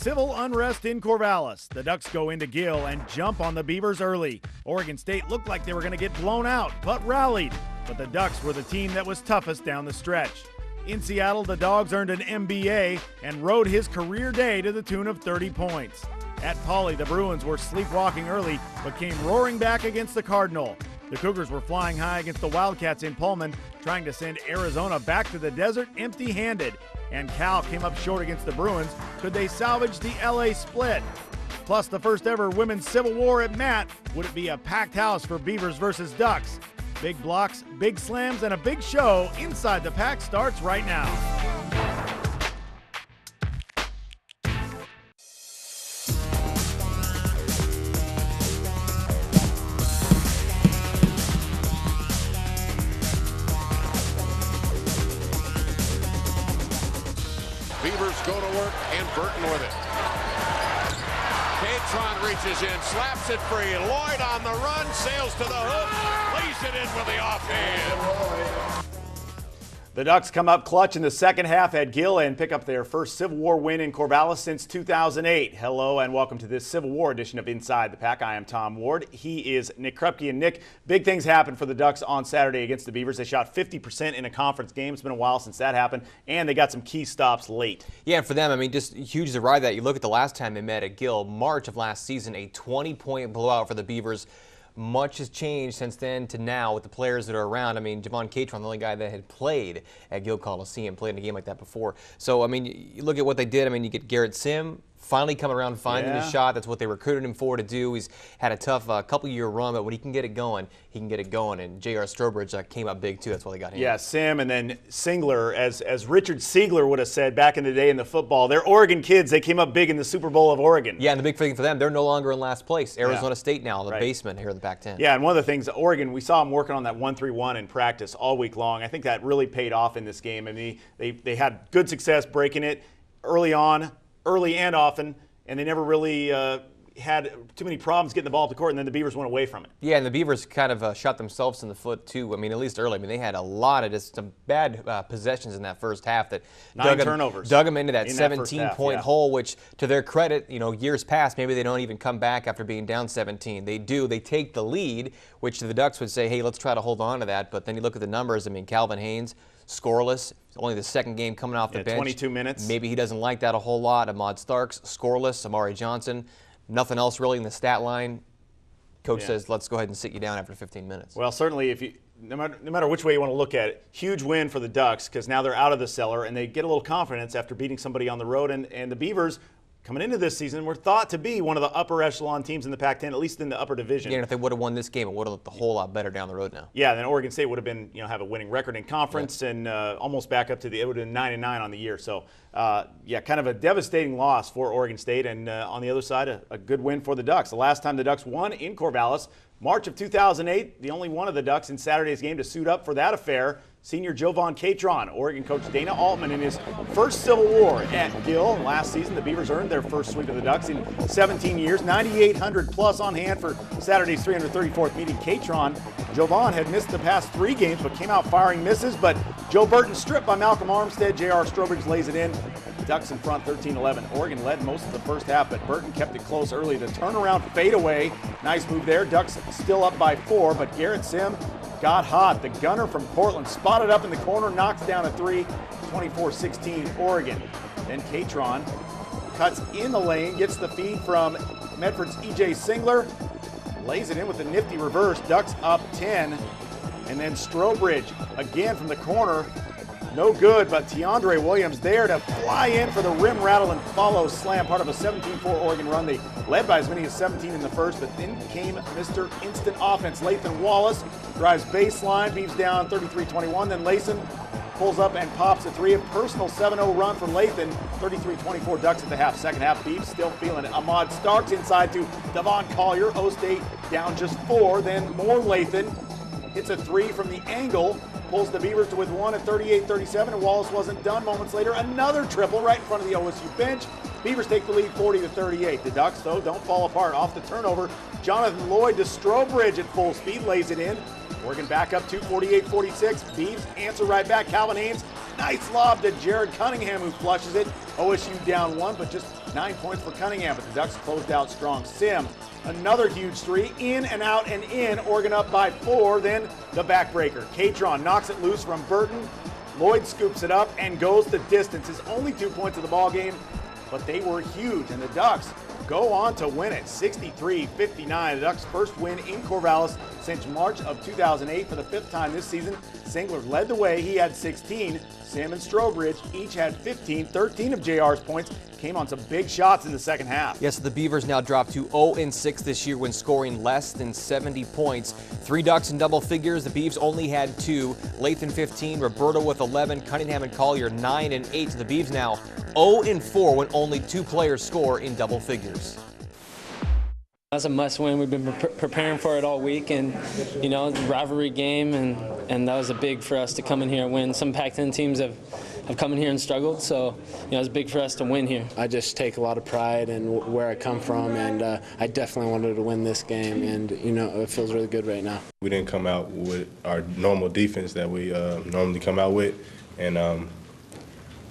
civil unrest in Corvallis. The Ducks go into Gill and jump on the Beavers early. Oregon State looked like they were going to get blown out, but rallied. But the Ducks were the team that was toughest down the stretch. In Seattle, the Dogs earned an MBA and rode his career day to the tune of 30 points. At Pauley, the Bruins were sleepwalking early, but came roaring back against the Cardinal. The Cougars were flying high against the Wildcats in Pullman, trying to send Arizona back to the desert empty-handed. And Cal came up short against the Bruins. Could they salvage the LA split? Plus, the first ever women's Civil War at Matt. Would it be a packed house for Beavers versus Ducks? Big blocks, big slams, and a big show. Inside the Pac starts right now. Beavers go to work, and Burton with it. Catron reaches in, slaps it free. Lloyd on the run, sails to the hook, lays it in with the offhand. The Ducks come up clutch in the second half at Gill and pick up their first Civil War win in Corvallis since 2008. Hello and welcome to this Civil War edition of Inside the Pac. I am Tom Ward. He is Nick Krupke. And Nick, big things happened for the Ducks on Saturday against the Beavers. They shot 50% in a conference game. It's been a while since that happened. And they got some key stops late. Yeah, and for them, I mean, just huge to ride that. You look at the last time they met at Gill, March of last season, a 20-point blowout for the Beavers. Much has changed since then to now with the players that are around. I mean, Gill Coliseum, the only guy that had played at Gill Coliseum, played in a game like that before. So, I mean, you look at what they did. I mean, you get Garrett Sim finally coming around, finding his shot. That's what they recruited him for to do. He's had a tough couple-year run, but when he can get it going, he can get it going. And J.R. Strobridge came up big, too. That's why they got him. Yeah, Sim and then Singler, as Richard Siegler would have said back in the day in the football, they're Oregon kids. They came up big in the Super Bowl of Oregon. Yeah, and the big thing for them, they're no longer in last place. Arizona State now, the basement here in the Pac-10. Yeah, and one of the things, Oregon, we saw them working on that 1-3-1 in practice all week long. I think that really paid off in this game. I mean, they had good success breaking it early on, early and often, and they never really had too many problems getting the ball up the court, and then the Beavers went away from it. Yeah, and the Beavers kind of shot themselves in the foot, too. I mean, at least early. I mean, they had a lot of just some bad possessions in that first half that dug them into that 17-point hole, which, to their credit, you know, years past, maybe they don't even come back after being down 17. They do. They take the lead, which the Ducks would say, hey, let's try to hold on to that. But then you look at the numbers. I mean, Calvin Haynes, scoreless. Only the second game coming off the bench. 22 minutes. Maybe he doesn't like that a whole lot. Ahmad Starks, scoreless. Amari Johnson, nothing else really in the stat line. Coach says, let's go ahead and sit you down after 15 minutes. Well, certainly, if you no matter which way you want to look at it, huge win for the Ducks because now they're out of the cellar and they get a little confidence after beating somebody on the road. And the Beavers, coming into this season, were thought to be one of the upper echelon teams in the Pac-10, at least in the upper division. Yeah, and if they would have won this game, it would have looked a whole lot better down the road now. Yeah, then Oregon State would have been, have a winning record in conference and almost back up to it would have been 9-9 on the year. So, kind of a devastating loss for Oregon State, and on the other side, a good win for the Ducks. The last time the Ducks won in Corvallis, March of 2008, the only one of the Ducks in Saturday's game to suit up for that affair, senior Jovan Catron. Oregon coach Dana Altman in his first Civil War at Gill. Last season, the Beavers earned their first sweep of the Ducks in 17 years, 9,800 plus on hand for Saturday's 334th meeting. Catron, Jovan had missed the past 3 games, but came out firing misses, but Joe Burton stripped by Malcolm Armstead. J.R. Strobridge lays it in. Ducks in front 13-11. Oregon led most of the first half, but Burton kept it close early. The turnaround fadeaway. Nice move there. Ducks still up by 4, but Garrett Sim got hot. The gunner from Portland spotted up in the corner, knocks down a 3, 24-16 Oregon. Then Catron cuts in the lane, gets the feed from Medford's E.J. Singler, lays it in with a nifty reverse. Ducks up 10, and then Strobridge again from the corner. No good, but Teandre Williams there to fly in for the rim rattle and follow slam, part of a 17-4 Oregon run. They led by as many as 17 in the first, but then came Mr. Instant Offense. Lathan Wallace drives baseline, beats down 33-21. Then Layson pulls up and pops a 3. A personal 7-0 run from Lathan. 33-24 Ducks at the half. Second half, Beavs still feeling it. Ahmad Starks inside to Devon Collier. O-State down just 4. Then more Lathan. Hits a 3 from the angle. Pulls the Beavers to with 1 at 38-37, and Wallace wasn't done. Moments later, another triple right in front of the OSU bench. Beavers take the lead 40-38. The Ducks, though, don't fall apart. Off the turnover, Jonathan Lloyd to Strobridge at full speed, lays it in. Oregon back up to 48-46. Beavs answer right back. Calvin Haynes, nice lob to Jared Cunningham, who flushes it. OSU down 1, but just 9 points for Cunningham, but the Ducks closed out strong. Sim, another huge three, in and out and in. Oregon up by 4, then the backbreaker. Catron knocks it loose from Burton. Lloyd scoops it up and goes the distance. His only 2 points of the ball game, but they were huge, and the Ducks go on to win it 63-59. The Ducks' first win in Corvallis since March of 2008 for the 5th time this season. Singler led the way. He had 16. Sam and Strobridge each had 15. 13 of JR's points came on some big shots in the second half. Yes, the Beavers now drop to 0-6 this year when scoring less than 70 points. 3 Ducks in double figures. The Beavs only had 2. Lathan 15, Roberto with 11, Cunningham and Collier 9 and 8. So the Beavs now 0-4 when only 2 players score in double figures. That's a must-win. We've been preparing for it all week, and you know, it's a rivalry game, and that was a big for us to come in here and win. Some Pac-10 teams have come in here and struggled, so you know, it's big for us to win here. I just take a lot of pride in where I come from, and I definitely wanted to win this game, and you know, it feels really good right now. We didn't come out with our normal defense that we normally come out with, and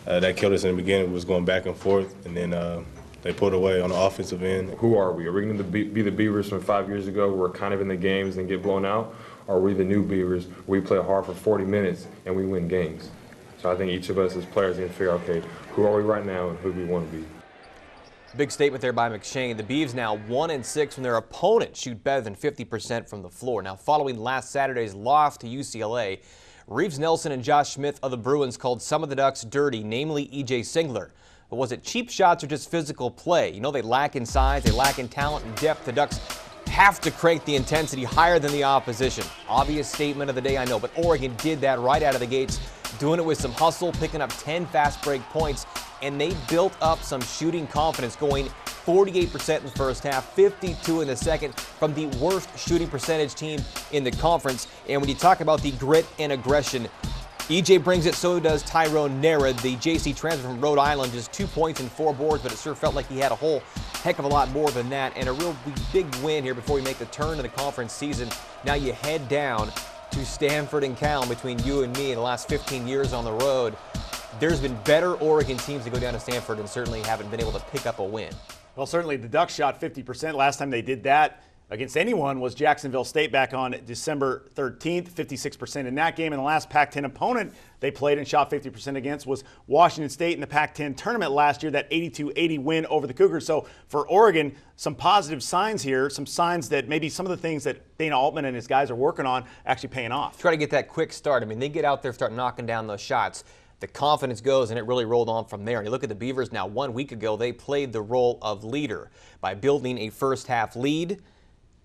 that killed us in the beginning. It was going back and forth, and then they pulled away on the offensive end. Who are we? Are we going to be the Beavers from 5 years ago who were kind of in the games and get blown out? Or are we the new Beavers where we play hard for 40 minutes and we win games? So I think each of us as players need to figure out, okay, who are we right now and who do we want to be? Big statement there by McShane. The Beavs now 1-6 when their opponents shoot better than 50% from the floor. Now, following last Saturday's loss to UCLA, Reeves Nelson and Josh Smith of the Bruins called some of the Ducks dirty, namely E.J. Singler. But was it cheap shots or just physical play? You know, they lack in size, they lack in talent and depth. The Ducks have to crank the intensity higher than the opposition. Obvious statement of the day, I know, but Oregon did that right out of the gates, doing it with some hustle, picking up 10 fast break points, and they built up some shooting confidence, going 48% in the first half, 52 in the second, from the worst shooting percentage team in the conference. And when you talk about the grit and aggression, EJ brings it, so does Tyrone Nera, the JC transfer from Rhode Island, just 2 points and 4 boards, but it sure felt like he had a whole heck of a lot more than that, and a real big win here before we make the turn to the conference season. Now you head down to Stanford and Cal. Between you and me in the last 15 years on the road, there's been better Oregon teams that go down to Stanford and certainly haven't been able to pick up a win. Well, certainly the Ducks shot 50%. Last time they did that against anyone was Jacksonville State back on December 13th, 56% in that game. And the last Pac-10 opponent they played and shot 50% against was Washington State in the Pac-10 tournament last year, that 82-80 win over the Cougars. So for Oregon, some positive signs here, some signs that maybe some of the things that Dana Altman and his guys are working on actually paying off. Try to get that quick start. I mean, they get out there, start knocking down those shots. The confidence goes, and it really rolled on from there. And you look at the Beavers now, 1 week ago, they played the role of leader by building a first-half lead.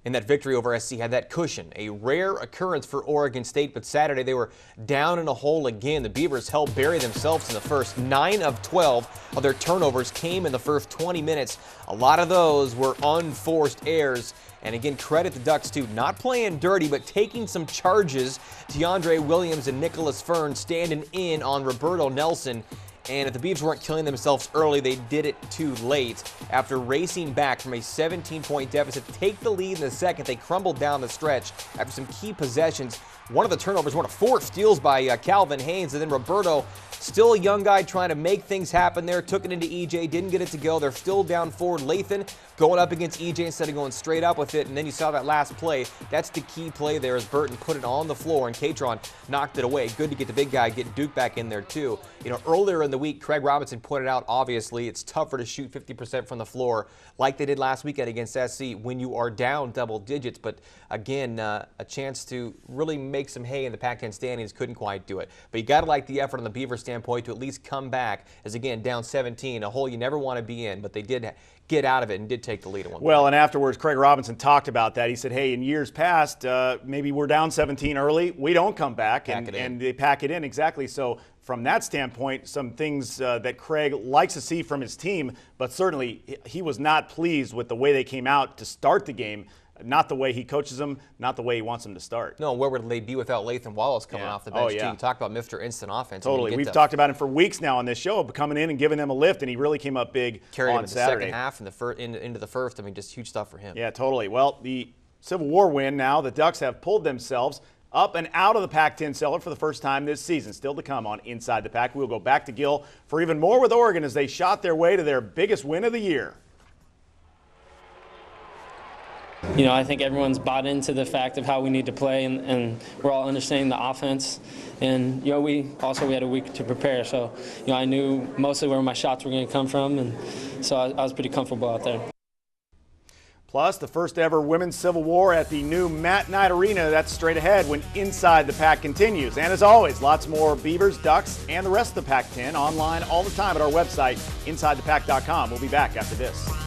And that victory over SC had that cushion, a rare occurrence for Oregon State, but Saturday they were down in a hole again. The Beavers helped bury themselves in the first. 9 of 12 of their turnovers came in the first 20 minutes. A lot of those were unforced errors. And again, credit the Ducks too, not playing dirty, but taking some charges. DeAndre Williams and Nicholas Fern standing in on Roberto Nelson. And if the Beavs weren't killing themselves early, they did it too late. After racing back from a 17-point deficit to take the lead in the second, they crumbled down the stretch after some key possessions. One of the turnovers, one of 4 steals by Calvin Haynes, and then Roberto, still a young guy trying to make things happen there, took it into EJ, didn't get it to go. They're still down forward. Lathan going up against EJ instead of going straight up with it, and then you saw that last play. That's the key play there as Burton put it on the floor, and Catron knocked it away. Good to get the big guy, get Duke back in there too. You know, earlier in the week, Craig Robinson pointed out, obviously, it's tougher to shoot 50% from the floor like they did last weekend against SC when you are down double digits. But again, a chance to really make some hay in the Pac-10 standings, couldn't quite do it. But you got to like the effort on the Beaver standpoint to at least come back as, again, down 17, a hole you never want to be in, but they did get out of it and did take the lead at one point. Well, and afterwards, Craig Robinson talked about that. He said, hey, in years past, maybe we're down 17 early, we don't come back, and they pack it in. Exactly. So from that standpoint, some things that Craig likes to see from his team, but certainly he was not pleased with the way they came out to start the game. Not the way he coaches them, not the way he wants them to start. No, where would they be without Lathan Wallace coming off the bench, too? You talk about Mr. Instant Offense. Totally. We've talked about him for weeks now on this show, coming in and giving them a lift, and he really came up big carried on him in Saturday. The second half and into the first. I mean, just huge stuff for him. Yeah, totally. Well, the Civil War win now, the Ducks have pulled themselves up and out of the Pac-10 cellar for the first time this season. Still to come on Inside the Pac. We'll go back to Gill for even more with Oregon as they shot their way to their biggest win of the year. You know, I think everyone's bought into the fact of how we need to play, and we're all understanding the offense. And, you know, we had a week to prepare. So, you know, I knew mostly where my shots were going to come from, and so I was pretty comfortable out there. Plus, the first ever Women's Civil War at the new Matt Knight Arena. That's straight ahead when Inside the Pac continues. And as always, lots more Beavers, Ducks, and the rest of the Pac-10 online all the time at our website, InsideThePac.com. We'll be back after this.